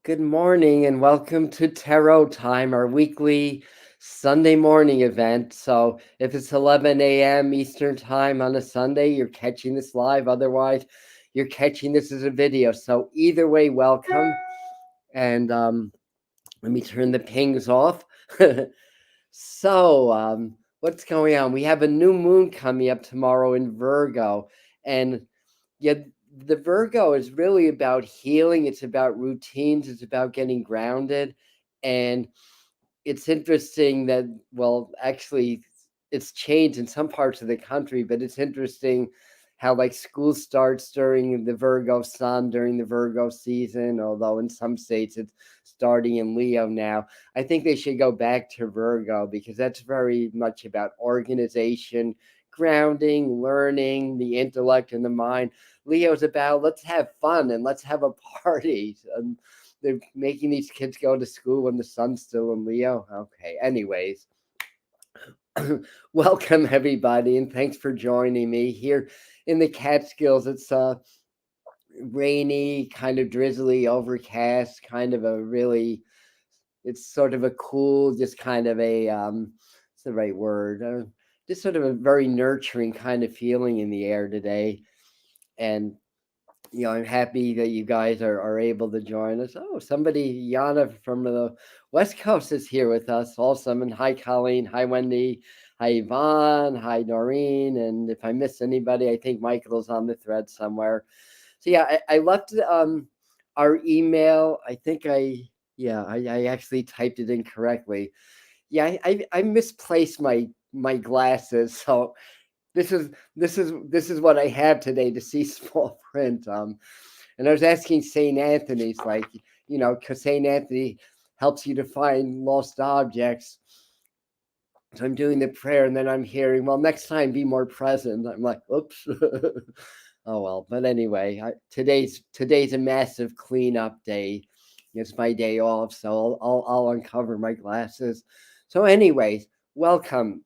Good morning and welcome to Tarot Time, our weekly Sunday morning event. So, if it's 11 a.m. Eastern Time on a Sunday, you're catching this live. Otherwise, you're catching this as a video. So, either way, welcome. And let me turn the pings off. What's going on? We have a new moon coming up tomorrow in Virgo. And yeah, the Virgo is really about healing. It's about routines. It's about getting grounded. And it's interesting that, well, actually, it's changed in some parts of the country, but it's interesting how, like, school starts during the Virgo sun, during the Virgo season, although in some states it's starting in Leo now. I think they should go back to Virgo because that's very much about organization, grounding, learning, the intellect and the mind. Leo's about let's have fun and let's have a party. They're making these kids go to school when the sun's still in Leo. Okay, anyways, welcome everybody, and thanks for joining me here in the Catskills. It's rainy, kind of drizzly, overcast, kind of a really, it's sort of a cool, just kind of a, what's the right word? Just sort of a very nurturing kind of feeling in the air today. And I'm happy that you guys are able to join us. Oh, somebody, Yana from the West Coast is here with us. Awesome. And hi, Colleen. Hi, Wendy. Hi, Yvonne. Hi, Noreen. And if I miss anybody, I think Michael's on the thread somewhere. So yeah, I left our email. I actually typed it in correctly. Yeah, I misplaced my glasses. So this is what I have today to see small print. And I was asking St. Anthony's, like, because St. Anthony helps you to find lost objects. So I'm doing the prayer, and then I'm hearing, well, next time be more present. I'm like, oops. Oh well. But anyway, today's a massive cleanup day. It's my day off, so I'll uncover my glasses. So, anyways, welcome.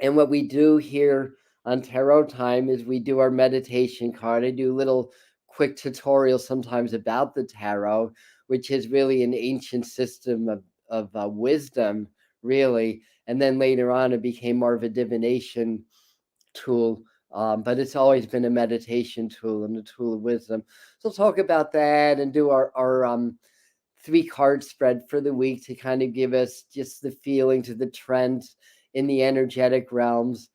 And what we do here on Tarot Time is we do our meditation card. I do little quick tutorials sometimes about the tarot, which is really an ancient system of wisdom, really. And then later on, it became more of a divination tool. But it's always been a meditation tool and a tool of wisdom. So we'll talk about that and do our 3 card spread for the week to kind of give us just the feelings of the trends in the energetic realms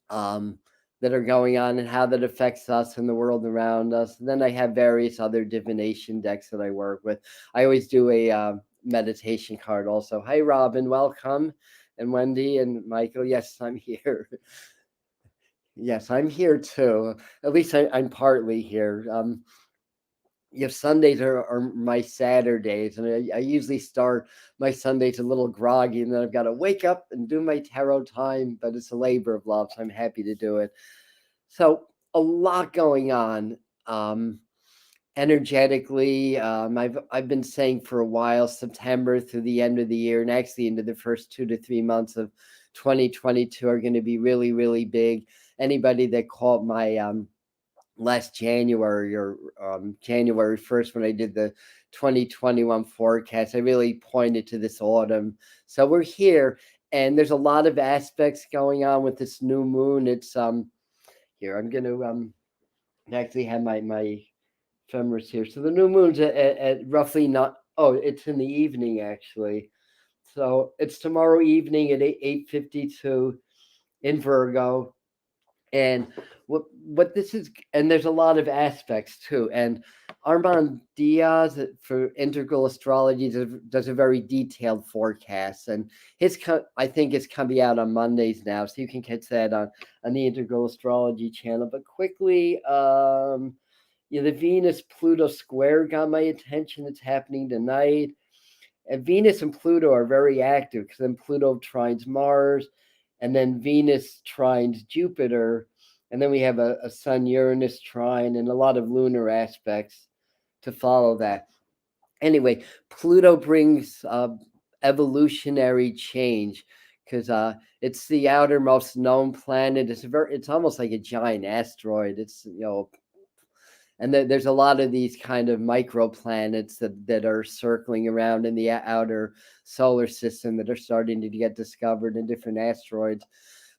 um, that are going on and how that affects us and the world around us. And then I have various other divination decks that I work with. I always do a meditation card also. Hi, Robin, welcome. And Wendy and Michael, yes, I'm here. Yes, I'm here too. At least I'm partly here. Sundays are my Saturdays, and I usually start my Sundays a little groggy, and then I've got to wake up and do my tarot time, but it's a labor of love, so I'm happy to do it. So, a lot going on energetically. I've been saying for a while, September through the end of the year, and actually into the first 2 to 3 months of 2022 are going to be really, really big. Anybody that caught my last January or January 1st when I did the 2021 forecast, I really pointed to this autumn. So we're here, and there's a lot of aspects going on with this new moon. It's here I'm going to actually have my ephemeris here. So the new moon's at roughly not. Oh, it's in the evening actually. So it's tomorrow evening at 8:52 in Virgo. And what this is, and there's a lot of aspects too. And Armand Diaz for Integral Astrology does a very detailed forecast, and I think it's coming out on Mondays now, so you can catch that on the Integral Astrology channel. But quickly, the Venus Pluto square got my attention. It's happening tonight. And Venus and Pluto are very active because then Pluto trines Mars, and then Venus trines Jupiter, and then we have a Sun Uranus trine and a lot of lunar aspects to follow that. Anyway, Pluto brings evolutionary change because it's the outermost known planet. It's almost like a giant asteroid. It's And there's a lot of these kind of microplanets that are circling around in the outer solar system that are starting to get discovered, in different asteroids.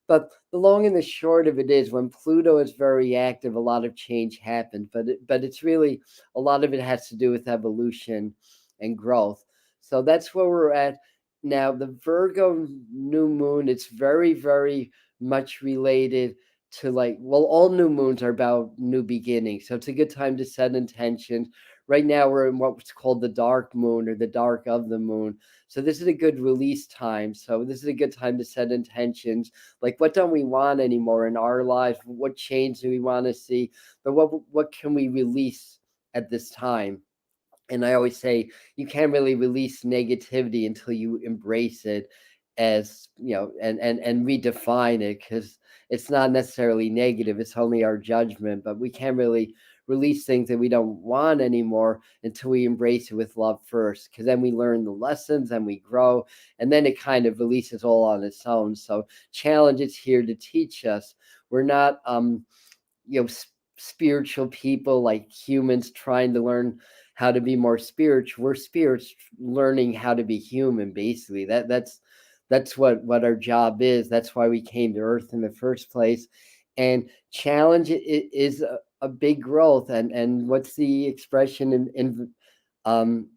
But the long and the short of it is, when Pluto is very active, a lot of change happens. But it's really, a lot of it has to do with evolution and growth. So that's where we're at now. The Virgo new moon, it's very, very much related to, like, well, all new moons are about new beginnings. So it's a good time to set intentions. Right now we're in what's called the dark moon, or the dark of the moon. So this is a good release time. So this is a good time to set intentions, like, what don't we want anymore in our lives? What change do we want to see? But what can we release at this time? And I always say, you can't really release negativity until you embrace it, as and redefine it, because it's not necessarily negative, it's only our judgment. But we can't really release things that we don't want anymore until we embrace it with love first, because then we learn the lessons and we grow, and then it kind of releases all on its own. So challenge is here to teach us. We're not you know spiritual people, like humans trying to learn how to be more spiritual. We're spirits learning how to be human, basically. That's what our job is. That's why we came to earth in the first place. And challenge is a big growth. And what's the expression in um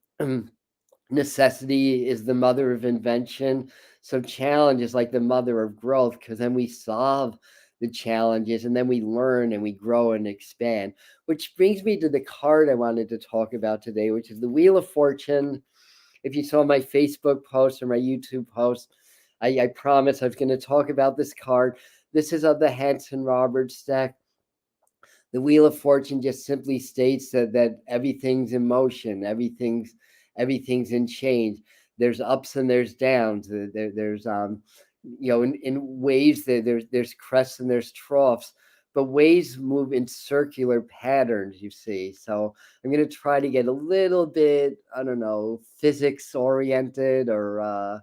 necessity is the mother of invention. So challenge is like the mother of growth, because then we solve the challenges, and then we learn and we grow and expand. Which brings me to the card I wanted to talk about today, which is the Wheel of Fortune. If you saw my Facebook post or my YouTube post, I promised I was going to talk about this card. This is of the Hanson Roberts deck. The Wheel of Fortune just simply states that everything's in motion, everything's in change. There's ups and there's downs. There's in waves, there's crests and there's troughs. But waves move in circular patterns, you see. So I'm going to try to get a little bit, I don't know, physics oriented, or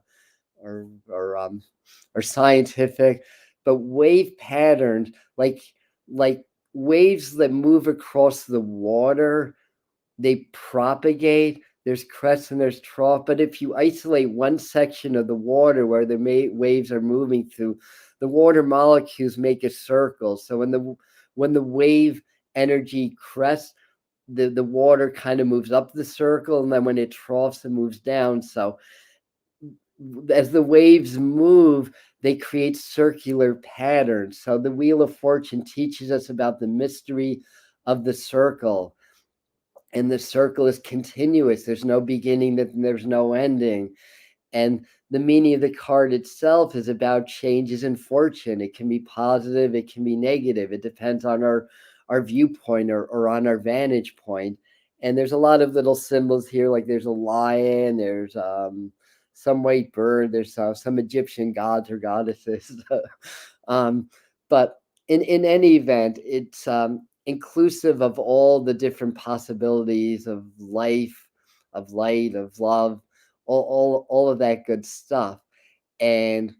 or um or scientific. But wave patterns, like waves that move across the water, they propagate. There's crest and there's trough. But if you isolate one section of the water where the waves are moving through, the water molecules make a circle. So when the wave energy crests, the water kind of moves up the circle, and then when it troughs, it moves down. So as the waves move, they create circular patterns. So the Wheel of Fortune teaches us about the mystery of the circle. And the circle is continuous. There's no beginning, there's no ending. And the meaning of the card itself is about changes in fortune. It can be positive, it can be negative. It depends on our viewpoint, or on our vantage point. And there's a lot of little symbols here, like there's a lion, there's some white bird, there's some Egyptian gods or goddesses. um, but in any event, it's inclusive of all the different possibilities of life, of light, of love, all of that good stuff. And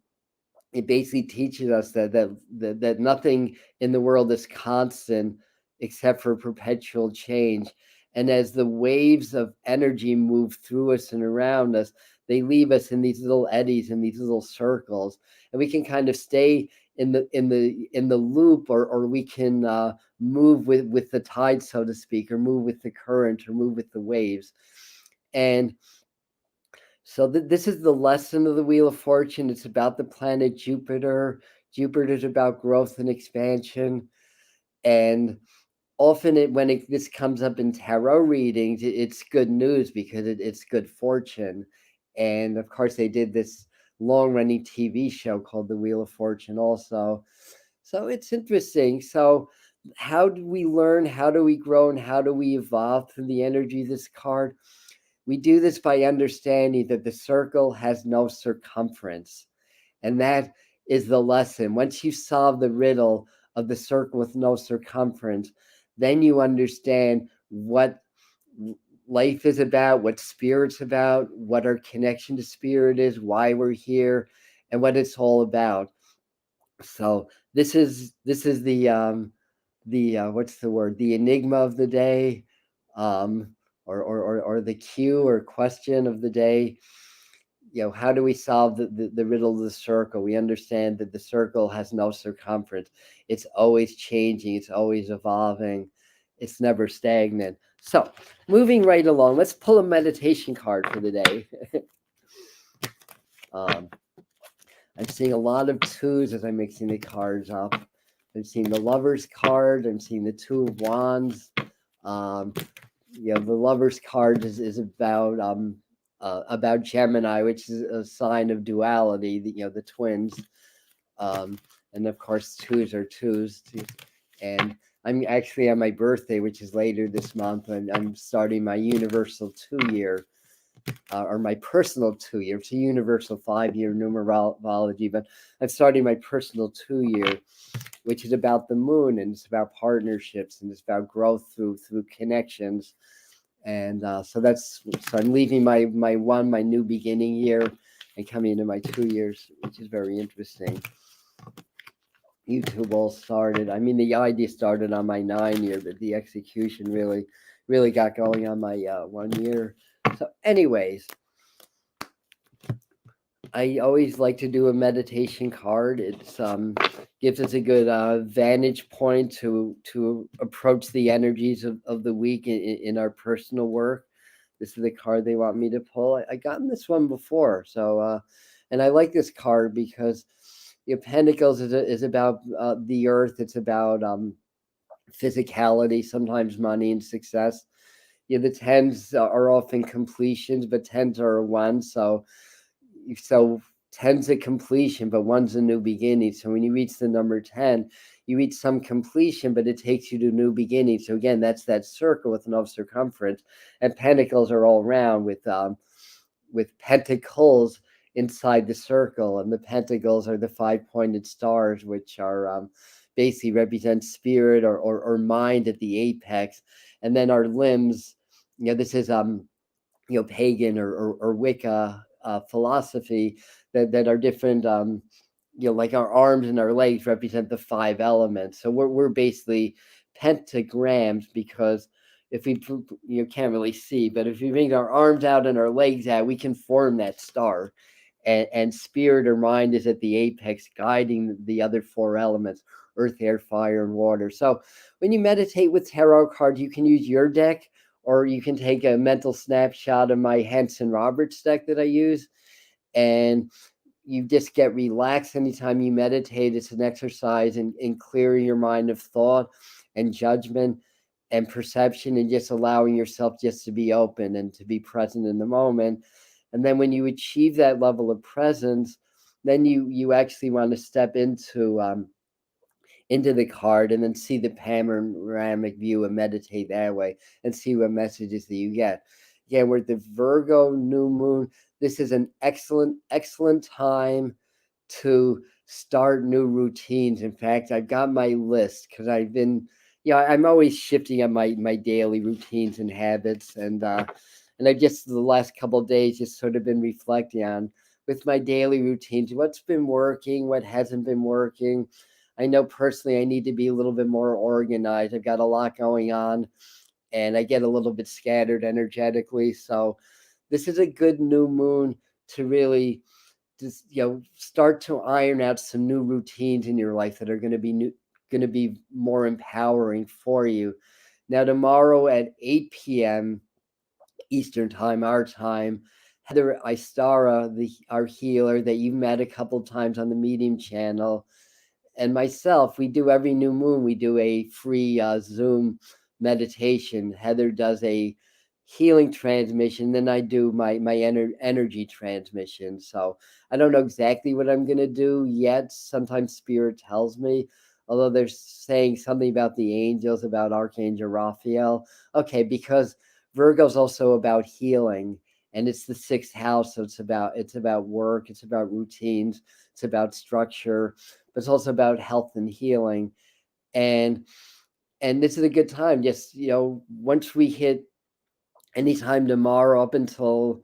it basically teaches us that nothing in the world is constant except for perpetual change. And as the waves of energy move through us and around us, they leave us in these little eddies, in these little circles, and we can kind of stay in the loop, or we can move with the tide, so to speak, or move with the current, or move with the waves. And so this is the lesson of the Wheel of Fortune. It's about the planet Jupiter. Jupiter's about growth and expansion. And often this comes up in tarot readings, it's good news, because it's good fortune. And of course, they did this long-running TV show called The Wheel of Fortune also. So it's interesting. So how do we learn? How do we grow? And how do we evolve through the energy of this card? We do this by understanding that the circle has no circumference. And that is the lesson. Once you solve the riddle of the circle with no circumference, then you understand what life is about, what spirit's about, what our connection to spirit is, why we're here, and what it's all about. So this is the the what's the word? The enigma of the day, um, or the cue or question of the day. How do we solve the riddle of the circle? We understand that the circle has no circumference. It's always changing. It's always evolving. It's never stagnant. So, moving right along, let's pull a meditation card for the day. um, I'm seeing a lot of twos as I'm mixing the cards up. I'm seeing the Lover's card. I'm seeing the Two of Wands. Um, the Lover's card is about Gemini, which is a sign of duality. The twins, um, and of course twos are twos. And I'm actually on my birthday, which is later this month, and I'm starting my universal 2 year. Or my personal 2 year. It's a universal 5 year numerology, but I'm starting my personal 2 year, which is about the moon, and it's about partnerships, and it's about growth through connections. And so I'm leaving my new beginning year and coming into my 2 years, which is very interesting. YouTube all started. I mean, the idea started on my 9 year, but the execution really got going on my 1 year. So, anyways, I always like to do a meditation card. It's gives us a good vantage point to approach the energies of the week in our personal work. This is the card they want me to pull. I gotten this one before, so and I like this card because Pentacles is about the earth. It's about physicality, sometimes money and success. The tens are often completions, but tens are a one. So ten's a completion, but one's a new beginning. So when you reach the number 10, you reach some completion, but it takes you to new beginning. So again, that's that circle with no circumference, and pentacles are all round with pentacles inside the circle, and the pentacles are the 5 pointed stars, which are basically represent spirit or mind at the apex, and then our limbs. This is pagan or Wicca philosophy that are different. Like our arms and our legs represent the 5 elements. So we're basically pentagrams, because if we can't really see, but if we bring our arms out and our legs out, we can form that star. And spirit or mind is at the apex, guiding the other 4 elements: earth, air, fire, and water. So when you meditate with tarot cards, you can use your deck, or you can take a mental snapshot of my Henson Roberts deck that I use, and you just get relaxed anytime you meditate. It's an exercise in clearing your mind of thought and judgment and perception, and just allowing yourself just to be open and to be present in the moment. And then when you achieve that level of presence, then you actually want to step into the card and then see the panoramic view and meditate that way and see what messages that you get. Again, we're at the Virgo New Moon. This is an excellent time to start new routines. In fact, I've got my list because I've been, I'm always shifting on my daily routines and habits, and I've just the last couple of days just sort of been reflecting on with my daily routines what's been working, what hasn't been working. I know personally I need to be a little bit more organized. I've got a lot going on, and I get a little bit scattered energetically. So this is a good new moon to really just start to iron out some new routines in your life that are going to be more empowering for you. Now tomorrow at 8 p.m. Eastern time, our time, Heather Istara, our healer that you've met a couple times on the Medium channel, and myself, we do every new moon, we do a free Zoom meditation. Heather does a healing transmission, then I do my energy transmission. So I don't know exactly what I'm going to do yet. Sometimes spirit tells me, although they're saying something about the angels, about Archangel Raphael. Okay, because Virgo's also about healing, and it's the 6th house, so it's about work, it's about routines, it's about structure, but it's also about health and healing. And this is a good time. Just once we hit anytime tomorrow up until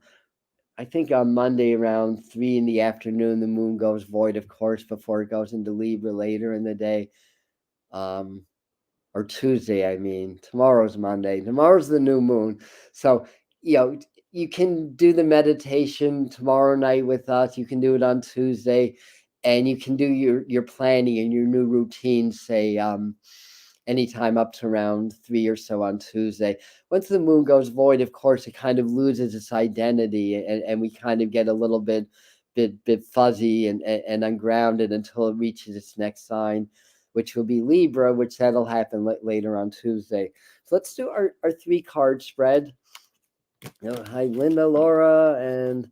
I think on Monday around 3 in the afternoon, the moon goes void, of course, before it goes into Libra later in the day. Um, or Tuesday, I mean. Tomorrow's Monday. Tomorrow's the new moon. So, you know, you can do the meditation tomorrow night with us. You can do it on Tuesday, and you can do your planning and your new routine, say, anytime up to around 3 or so on Tuesday. Once the moon goes void, of course, it kind of loses its identity, and we kind of get a little bit fuzzy and ungrounded until it reaches its next sign, which will be Libra, which that'll happen later on Tuesday. So let's do our 3 card spread. Hi, Linda, Laura, and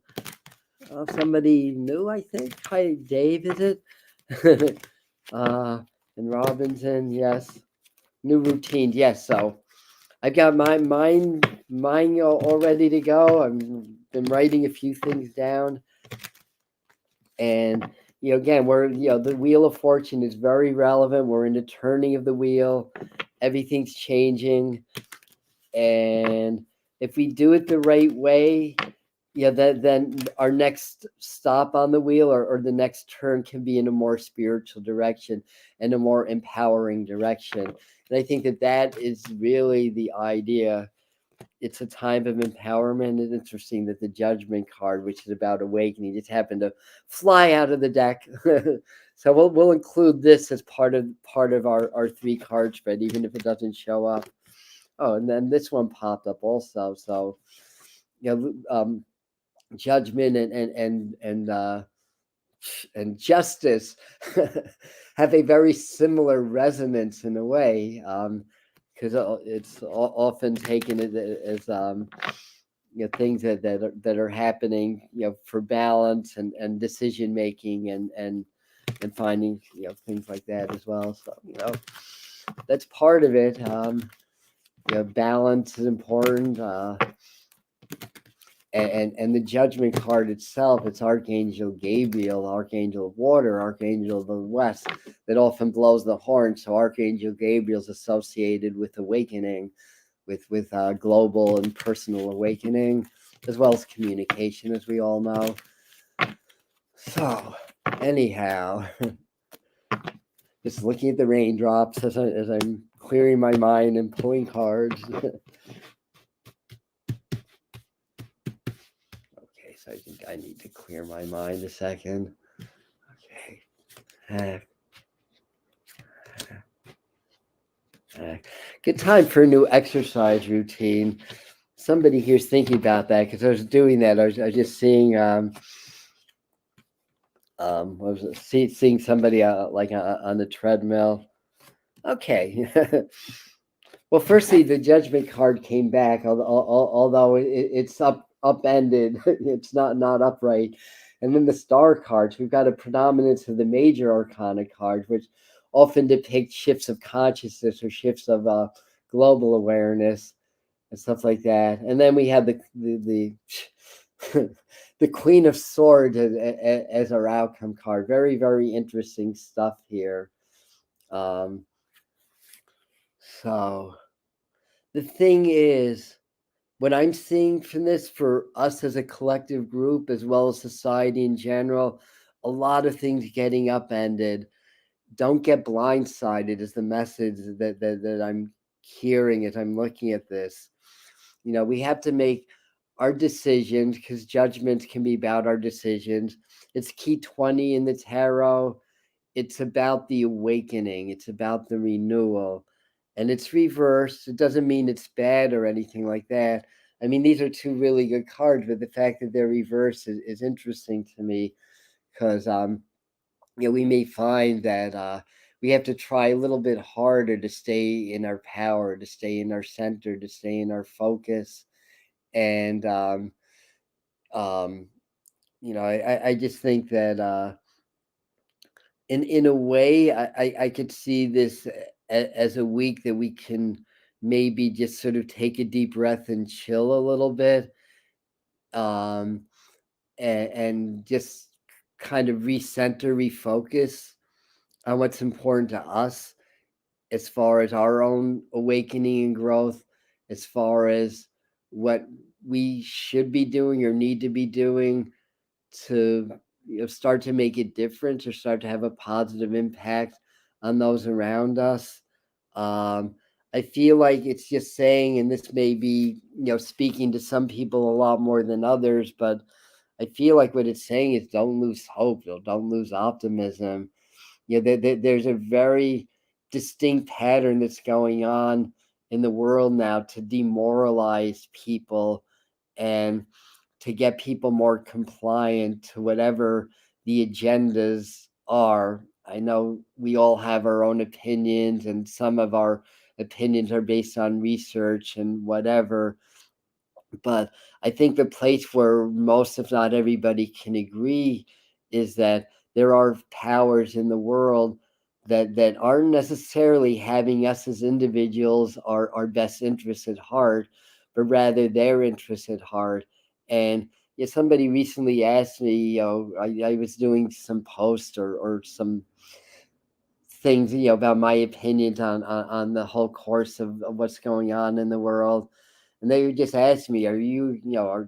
somebody new, I think. Hi, Dave, is it? And Robinson, yes. New routine, yes. So I've got mine all ready to go. I've been writing a few things down, and again, we're the Wheel of Fortune is very relevant. We're in the turning of the wheel. Everything's changing, and if we do it the right way, then our next stop on the wheel or the next turn can be in a more spiritual direction and a more empowering direction. And I think that is really the idea. It's a time of empowerment. It's interesting that the Judgment card, which is about awakening, just happened to fly out of the deck. So we'll include this as part of our 3 card spread, even if it doesn't show up. Oh, and then this one popped up also. So judgment and justice have a very similar resonance in a way, because it's often taken as things that are happening for balance and decision making and finding things like that as well. So that's part of it. Balance is important. And the Judgment card itself, it's Archangel Gabriel, Archangel of Water, Archangel of the West, that often blows the horn. So Archangel Gabriel is associated with awakening, with global and personal awakening, as well as communication, as we all know. So anyhow, just looking at the raindrops as I'm clearing my mind and pulling cards. I think I need to clear my mind a second. Okay. Good time for a new exercise routine. Somebody here's thinking about that because I was doing that. I was just seeing seeing somebody like on the treadmill. Okay. Well, firstly, the Judgment card came back, although it's upended. It's not upright. And then the Star cards, we've got a predominance of the major arcana cards, which often depict shifts of consciousness or shifts of global awareness and stuff like that. And then we have the the Queen of Swords as our outcome card. Very, very interesting stuff here. So the thing is, what I'm seeing from this for us as a collective group, as well as society in general, a lot of things getting upended. Don't get blindsided is the message that I'm hearing as I'm looking at this. We have to make our decisions because judgments can be about our decisions. It's key 20 in the tarot. It's about the awakening. It's about the renewal. And it's reversed. It doesn't mean it's bad or anything like that. I mean, these are 2 really good cards, but the fact that they're reversed is interesting to me because, we may find that we have to try a little bit harder to stay in our power, to stay in our center, to stay in our focus. And, I just think that in a way, I could see this as a week that we can maybe just sort of take a deep breath and chill a little bit, um, and just kind of recenter, refocus on what's important to us as far as our own awakening and growth, as far as what we should be doing or need to be doing to start to make a difference or start to have a positive impact on those around us. Um, I feel like it's just saying, and this may be, speaking to some people a lot more than others, but I feel like what it's saying is don't lose hope, don't lose optimism. There's a very distinct pattern that's going on in the world now to demoralize people and to get people more compliant to whatever the agendas are. I know we all have our own opinions, and some of our opinions are based on research and whatever. But I think the place where most, if not everybody, can agree is that there are powers in the world that aren't necessarily having us as individuals our best interests at heart, but rather their interests at heart. And somebody recently asked me, I was doing some post or some things, about my opinions on the whole course of what's going on in the world. And they would just ask me, are you,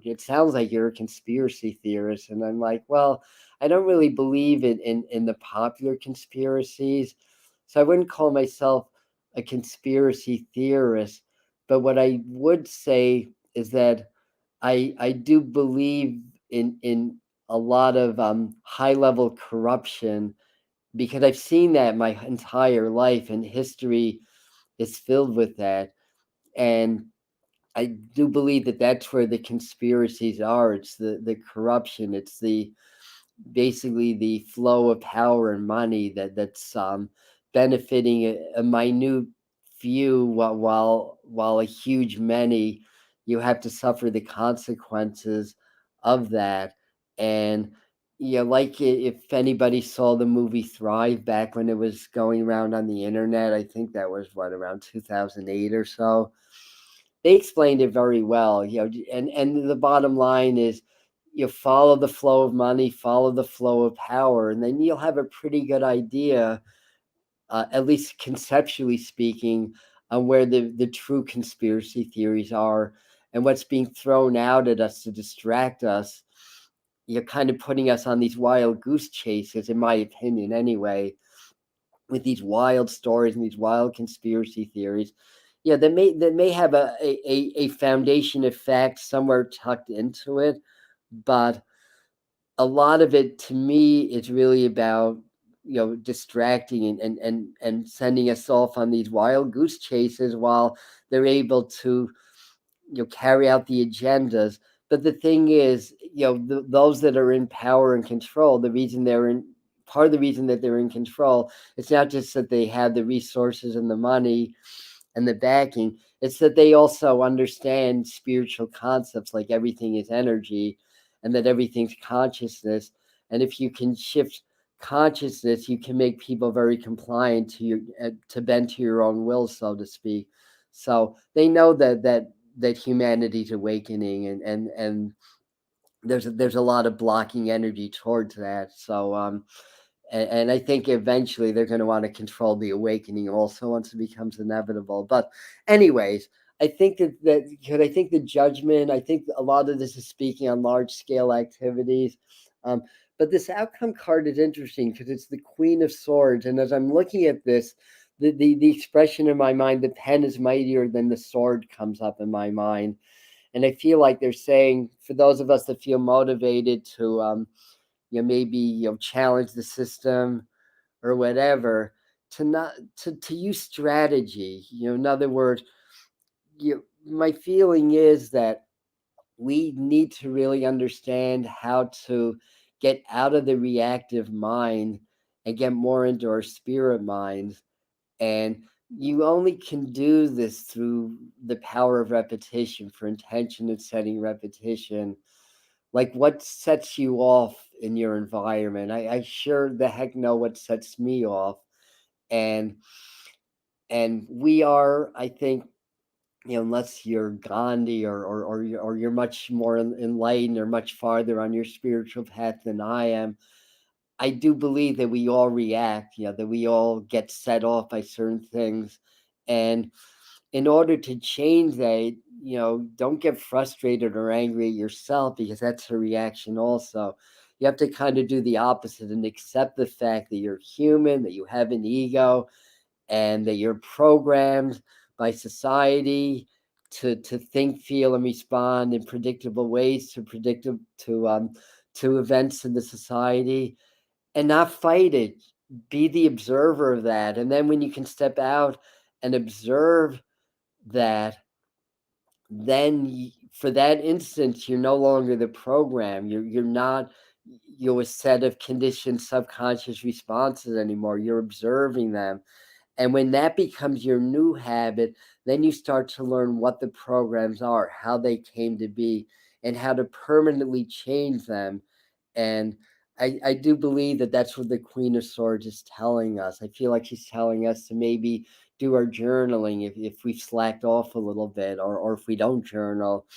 it sounds like you're a conspiracy theorist. And I'm like, well, I don't really believe in the popular conspiracies. So I wouldn't call myself a conspiracy theorist. But what I would say is that I do believe in a lot of high level corruption, because I've seen that my entire life, and history is filled with that. And I do believe that that's where the conspiracies are. It's the corruption. It's the basically the flow of power and money that's benefiting a minute few, while a huge many, you have to suffer the consequences of that. And like, if anybody saw the movie Thrive back when it was going around on the internet, I think that was what, around 2008 or so. They explained it very well, and the bottom line is, you follow the flow of money, follow the flow of power, and then you'll have a pretty good idea, at least conceptually speaking, on where the true conspiracy theories are, and what's being thrown out at us to distract us. You're kind of putting us on these wild goose chases, in my opinion, anyway, with these wild stories and these wild conspiracy theories. Yeah, that may have a foundation of fact somewhere tucked into it, but a lot of it, to me, is really about, distracting and sending us off on these wild goose chases while they're able to, carry out the agendas. But the thing is, those that are in power and control, the reason they're in part of the reason that they're in control, it's not just that they have the resources and the money and the backing, it's that they also understand spiritual concepts, like everything is energy, and that everything's consciousness. And if you can shift consciousness, you can make people very compliant to bend to your own will, so to speak. So they know that humanity's awakening, and there's a lot of blocking energy towards that. So and I think eventually they're going to want to control the awakening also, once it becomes inevitable. But anyways, I think that because I think the judgment, I think a lot of this is speaking on large scale activities. Um, but this outcome card is interesting because it's the Queen of Swords, and as I'm looking at this, the expression in my mind, the pen is mightier than the sword, comes up in my mind. And I feel like they're saying, for those of us that feel motivated to maybe challenge the system or whatever, to not to use strategy. In other words, my feeling is that we need to really understand how to get out of the reactive mind and get more into our spirit minds. And you only can do this through the power of repetition, for intention and setting repetition. Like, what sets you off in your environment? I sure the heck know what sets me off. And we are, I think, unless you're Gandhi, or you're much more enlightened or much farther on your spiritual path than I am, I do believe that we all react, that we all get set off by certain things. And in order to change that, don't get frustrated or angry at yourself, because that's a reaction also. You have to kind of do the opposite and accept the fact that you're human, that you have an ego, and that you're programmed by society to think, feel, and respond in predictable ways to events in the society, and not fight it. Be the observer of that, and then when you can step out and observe that, then for that instance, you're no longer the program. You're not a set of conditioned subconscious responses anymore. You're observing them. And when that becomes your new habit, then you start to learn what the programs are, how they came to be, and how to permanently change them. And I do believe that that's what the Queen of Swords is telling us. I feel like she's telling us to maybe do our journaling if we've slacked off a little bit, or if we don't journal.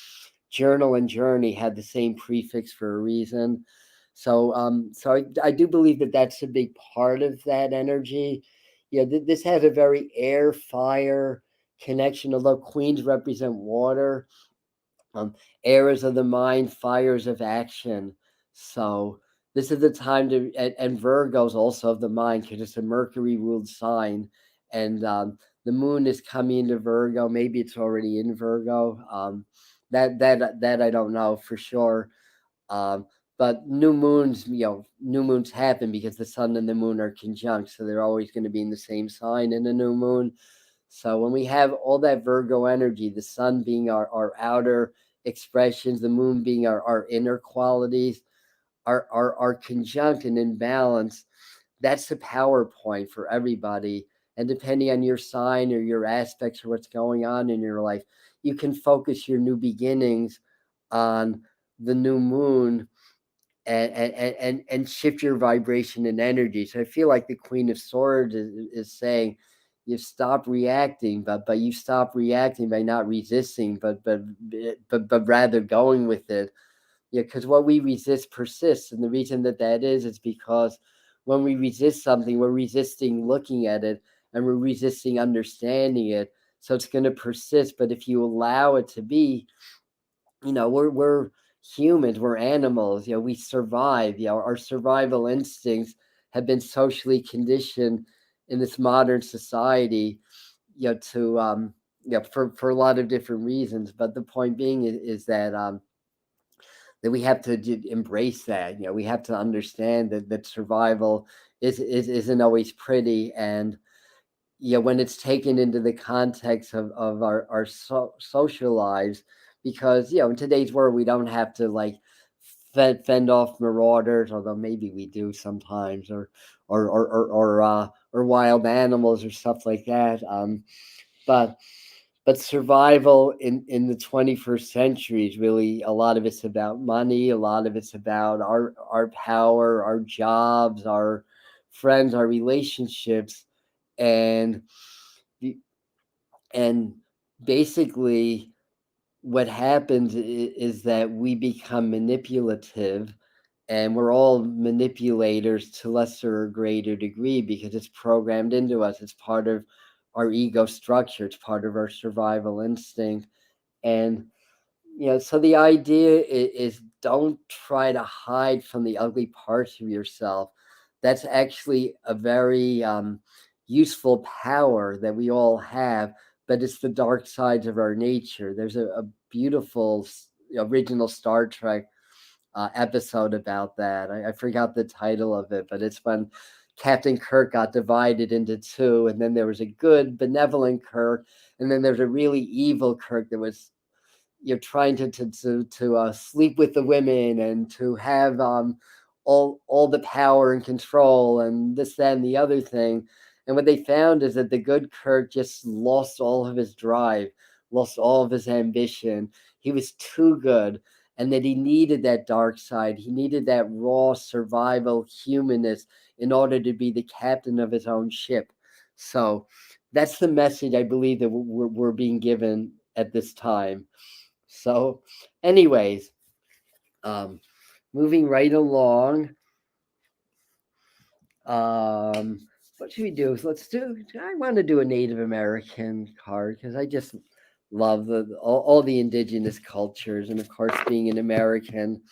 Journal and journey had the same prefix for a reason. So I do believe that that's a big part of that energy. This has a very air fire connection, although queens represent water. um, Air of the mind, fires of action. So this is the time to, and Virgo's also of the mind because it's a Mercury ruled sign, and the moon is coming into Virgo. Maybe it's already in Virgo. That I don't know for sure. Um, but new moons happen because the sun and the moon are conjunct, so they're always going to be in the same sign in a new moon. So when we have all that Virgo energy, the sun being our outer expressions, the moon being our inner qualities, are conjunct and in balance, that's the power point for everybody. And depending on your sign or your aspects or what's going on in your life, you can focus your new beginnings on the new moon, and shift your vibration and energy. So I feel like the Queen of Swords is saying you stop reacting, but you stop reacting by not resisting, but rather going with it. Yeah, because what we resist persists, and the reason that is because when we resist something, we're resisting looking at it, and we're resisting understanding it. So it's going to persist. But if you allow it to be, we're humans, we're animals. We survive. Our survival instincts have been socially conditioned in this modern society, to for a lot of different reasons. But the point being is that we have to embrace that. We have to understand that survival isn't always pretty. And when it's taken into the context of our social lives, because in today's world we don't have to like fend off marauders, although maybe we do sometimes, or wild animals or stuff like that. But survival in the 21st century is really, a lot of it's about money, a lot of it's about our power, our jobs, our friends, our relationships, and and basically what happens is that we become manipulative, and we're all manipulators to lesser or greater degree because it's programmed into us. It's part of our ego structure, it's part of our survival instinct. And so the idea is don't try to hide from the ugly parts of yourself. That's actually a very useful power that we all have, but it's the dark sides of our nature. There's a beautiful original Star Trek episode about that. I forgot the title of it, but it's when Captain Kirk got divided into two, and then there was a good, benevolent Kirk, and then there's a really evil Kirk that was you're trying to sleep with the women and to have all the power and control and this, that, and the other thing. And what they found is that the good Kirk just lost all of his drive, lost all of his ambition. He was too good, and that he needed that dark side. He needed that raw survival humanness in order to be the captain of his own ship. So that's the message I believe that we're being given at this time. So, anyways, moving right along. What should we do? I want to do a Native American card because I just love all the indigenous cultures, and of course, being an American,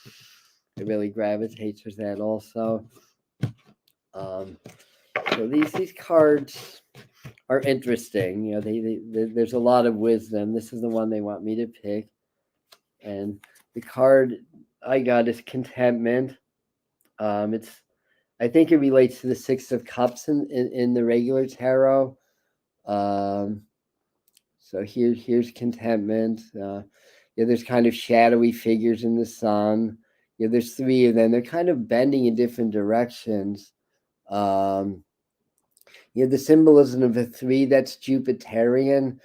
I really gravitate towards that also. Um, So these cards are interesting. There's a lot of wisdom. This is the one they want me to pick, and the card I got is contentment. It's I think it relates to the Six of Cups in the regular tarot. Um, so here's contentment. There's kind of shadowy figures in the sun. There's three of them. They're kind of bending in different directions. Um, the symbolism of the three, that's Jupiterian.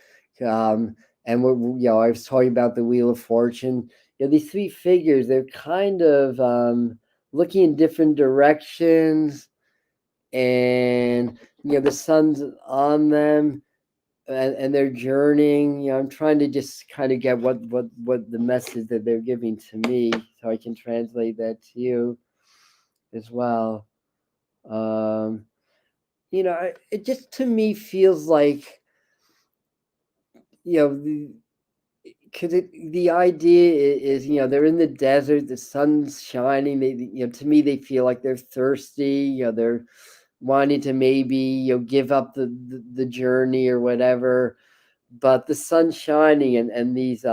Um, and I was talking about the Wheel of Fortune. These three figures, they're kind of looking in different directions, and the sun's on them, and they're journeying. I'm trying to just kind of get what the message that they're giving to me, so I can translate that to you as well. It just to me feels like, because the idea is, they're in the desert, the sun's shining. They, to me, they feel like they're thirsty. They're wanting to maybe, give up the journey or whatever. But the sun's shining, and these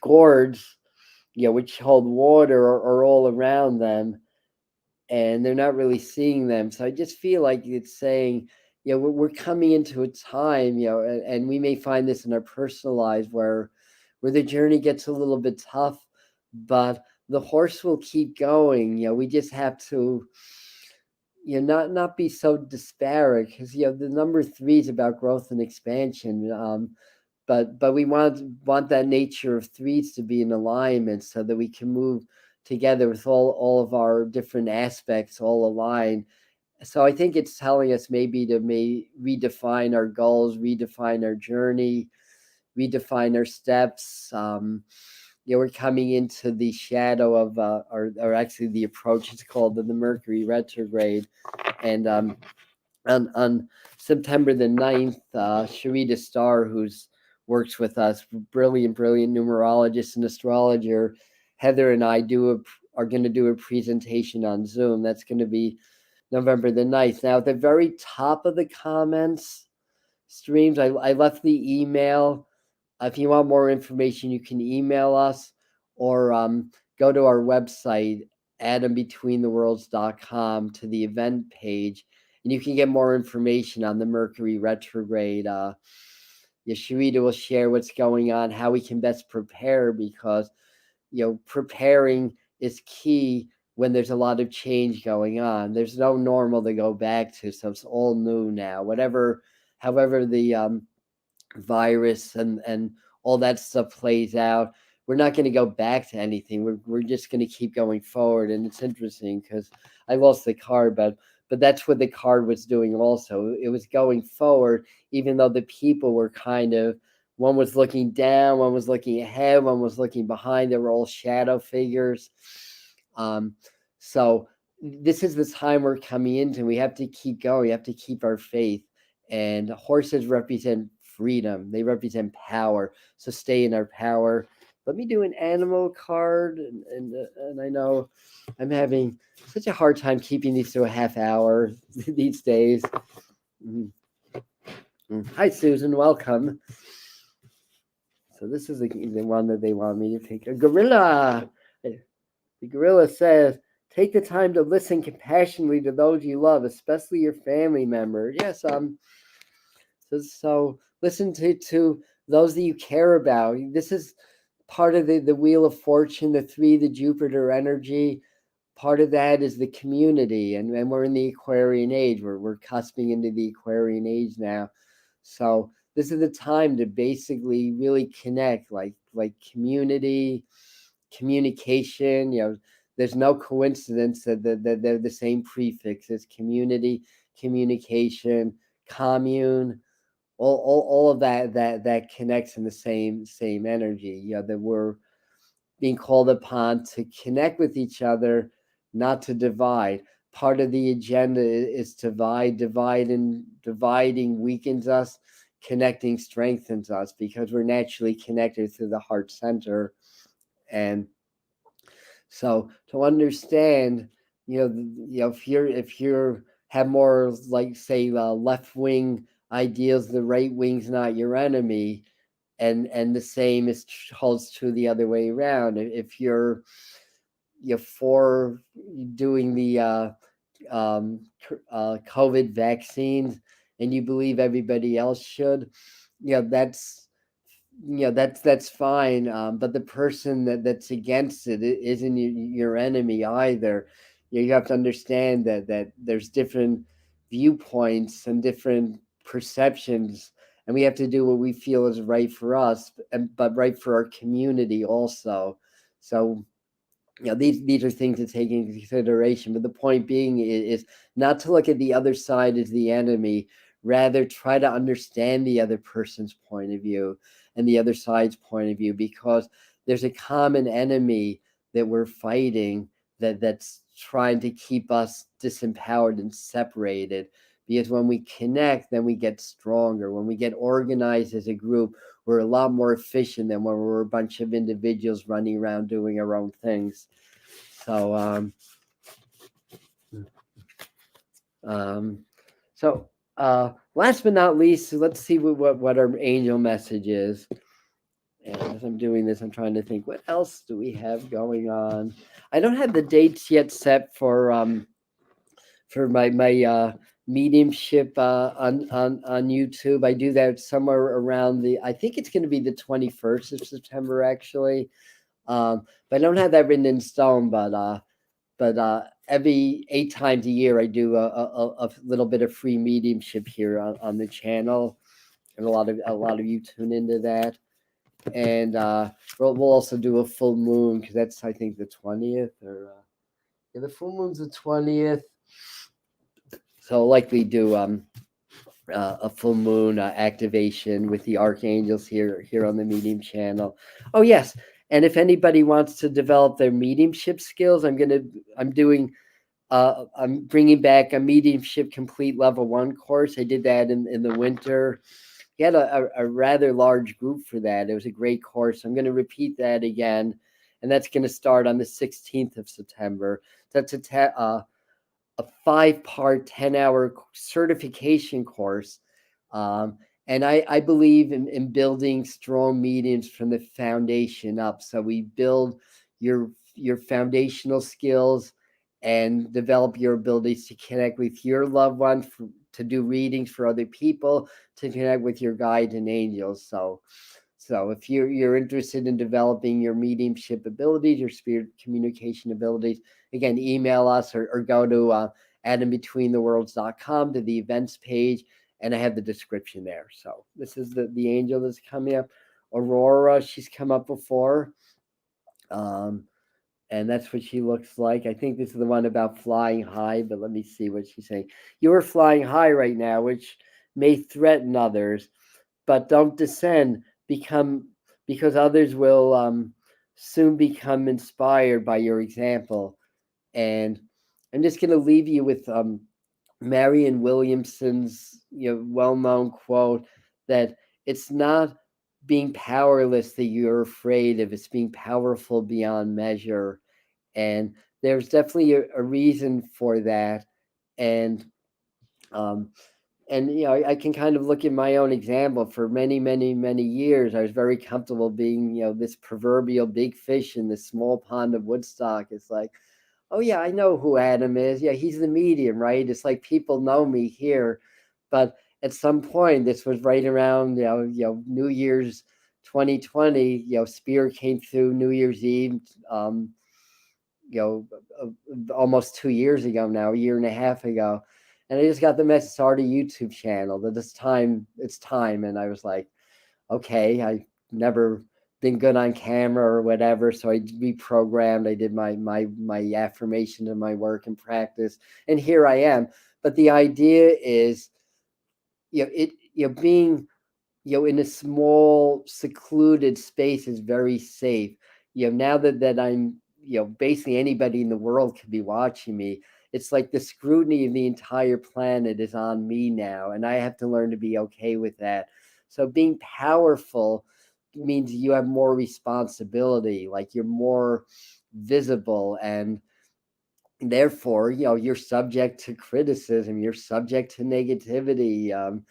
gourds, which hold water, are all around them, and they're not really seeing them. So I just feel like it's saying, we're coming into a time, and we may find this in our personal lives where the journey gets a little bit tough, but the horse will keep going. We just have to, not be so disparate, because the number three is about growth and expansion. But we want that nature of threes to be in alignment, so that we can move together with all of our different aspects all aligned. So I think it's telling us maybe to redefine our goals, redefine our journey, redefine our steps. We're coming into the shadow of, or actually the approach is called the Mercury retrograde. And on September the 9th, Sharita Starr, who's works with us, brilliant numerologist and astrologer, Heather and I are going to do a presentation on Zoom. That's going to be November the 9th. Now, at the very top of the comments streams, I left the email. If you want more information, you can email us, or go to our website, atombetweentheworlds.com, to the event page, and you can get more information on the Mercury retrograde. Sharita will share what's going on, how we can best prepare, because preparing is key when there's a lot of change going on. There's no normal to go back to, so it's all new now. However the virus and all that stuff plays out, we're not going to go back to anything. We're just going to keep going forward. And it's interesting because I lost the card, but that's what the card was doing also. It was going forward, even though the people were kind of, one was looking down, one was looking ahead, one was looking behind. They were all shadow figures. So this is the time we're coming into. We have to keep going. We have to keep our faith. And horses represent freedom. They represent power. So stay in our power. Let me do an animal card. And I know I'm having such a hard time keeping these to a half hour these days. Hi, Susan. Welcome. So this is the one that they want me to pick. A gorilla. The gorilla says, take the time to listen compassionately to those you love, especially your family members. Yes, so listen to those that you care about. This is part of the Wheel of Fortune, the three, the Jupiter energy. Part of that is the community, and we're in the Aquarian age. We're cusping into the Aquarian age now. So this is the time to basically really connect, like community, communication. There's no coincidence that they're the same prefixes: community, communication, commune. All of that connects in the same energy. That we're being called upon to connect with each other, not to divide. Part of the agenda is to divide, and dividing weakens us. Connecting strengthens us, because we're naturally connected through the heart center. And so to understand if you're have more, like, say, left wing ideals, the right wing's not your enemy, and the same holds true the other way around. If you're for doing the COVID vaccines, and you believe everybody else should, that's that's fine. But the person that's against it isn't your enemy either. You have to understand that there's different viewpoints and different perceptions, and we have to do what we feel is right for us, but right for our community also. So these are things to take into consideration. But the point being is not to look at the other side as the enemy. Rather, try to understand the other person's point of view and the other side's point of view, because there's a common enemy that we're fighting, that's trying to keep us disempowered and separated. Because when we connect, then we get stronger. When we get organized as a group, we're a lot more efficient than when we're a bunch of individuals running around doing our own things. So, um, so last but not least, let's see what our angel message is. And as I'm doing this, I'm trying to think, what else do we have going on? I don't have the dates yet set for my mediumship on YouTube. I do that somewhere around I think it's going to be the 21st of September, actually. But I don't have that written in stone. But every 8 times a year, I do a little bit of free mediumship here on the channel, and a lot of you tune into that. And we'll also do a full moon, because that's, I think, the 20th, or yeah, the full moon's the 20th. So I'll likely do a full moon activation with the archangels here on the medium channel. Oh yes, and if anybody wants to develop their mediumship skills, I'm bringing back a mediumship complete level 1 course. I did that in the winter. We had a rather large group for that. It was a great course. I'm going to repeat that again, and that's going to start on the 16th of September. That's a 5-part, 10-hour certification course. And I believe in building strong mediums from the foundation up. So we build your foundational skills and develop your abilities to connect with your loved ones, to do readings for other people, to connect with your guides and angels. So if you're interested in developing your mediumship abilities, your spirit communication abilities, again, email us, or go to atombetweentheworlds.com to the events page, and I have the description there. So this is the angel that's coming up. Aurora, she's come up before. And that's what she looks like. I think this is the one about flying high, but let me see what she's saying. You are flying high right now, which may threaten others, but don't descend. Because others will soon become inspired by your example. And I'm just going to leave you with Marianne Williamson's well-known quote, that it's not being powerless that you're afraid of, it's being powerful beyond measure. And there's definitely a reason for that. And um, I can kind of look at my own example. For many, many, many years, I was very comfortable being, this proverbial big fish in this small pond of Woodstock. It's like, oh yeah, I know who Adam is. Yeah, he's the medium, right? It's like people know me here. But at some point, this was right around New Year's 2020. Spirit came through New Year's Eve. You Almost 2 years ago now, a year and a half ago, and I just got the message, start a YouTube channel. That it's time. And I was like, okay, I never been good on camera or whatever, so I reprogrammed. I did my affirmation and my work and practice, and here I am. But the idea is, being in a small secluded space is very safe. Now that I'm, basically anybody in the world could be watching me. It's like the scrutiny of the entire planet is on me now, and I have to learn to be okay with that. So being powerful means you have more responsibility, like you're more visible. And therefore, you're subject to criticism, you're subject to negativity.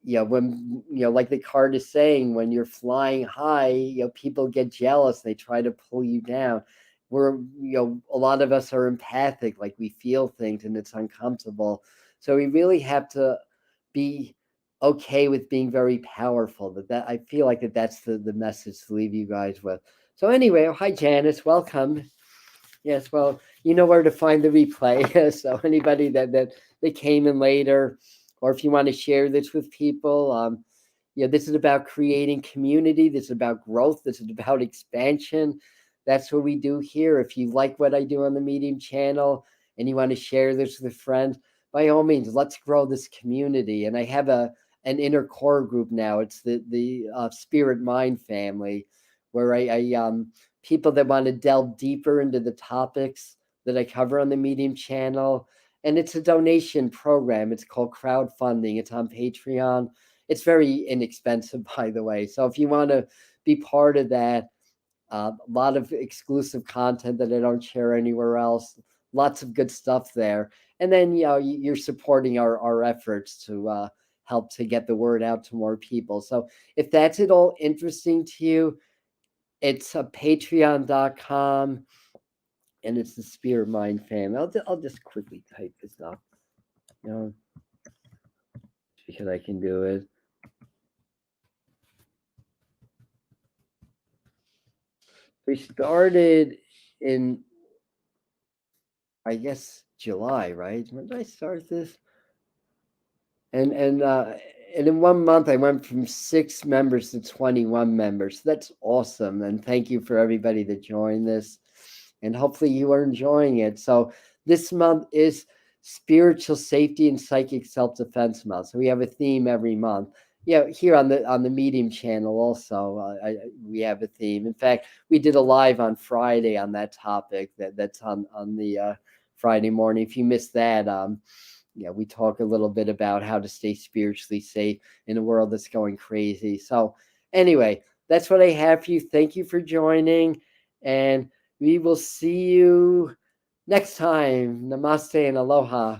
When, like the card is saying, when you're flying high, people get jealous, they try to pull you down. We're, a lot of us are empathic, like we feel things and it's uncomfortable. So we really have to be okay with being very powerful. That I feel like that's the message to leave you guys with. So anyway, hi Janice, welcome. Yes, well, you know where to find the replay. So anybody that came in later, or if you want to share this with people, this is about creating community. This is about growth. This is about expansion. That's what we do here. If you like what I do on the Medium channel and you want to share this with friends, by all means, let's grow this community. And I have an inner core group now. It's the Spirit Mind family, where I people that want to delve deeper into the topics that I cover on the Medium channel. And it's a donation program. It's called crowdfunding. It's on Patreon. It's very inexpensive, by the way. So if you want to be part of that, a lot of exclusive content that I don't share anywhere else, lots of good stuff there. And then, you're supporting our efforts to help to get the word out to more people. So if that's at all interesting to you, it's patreon.com, and it's the Spirit Mind family. I'll just quickly type this up, because I can do it. We started in, I guess, July, right? When did I start this? And in 1 month I went from 6 members to 21 members. That's awesome, and thank you for everybody that joined this, and hopefully you are enjoying it. So this month is Spiritual Safety and Psychic Self-Defense Month. So we have a theme every month. Here on the Medium channel also, we have a theme. In fact, we did a live on Friday on that topic. That's on the Friday morning. If you missed that, we talk a little bit about how to stay spiritually safe in a world that's going crazy. So anyway, that's what I have for you. Thank you for joining, and we will see you next time. Namaste and aloha.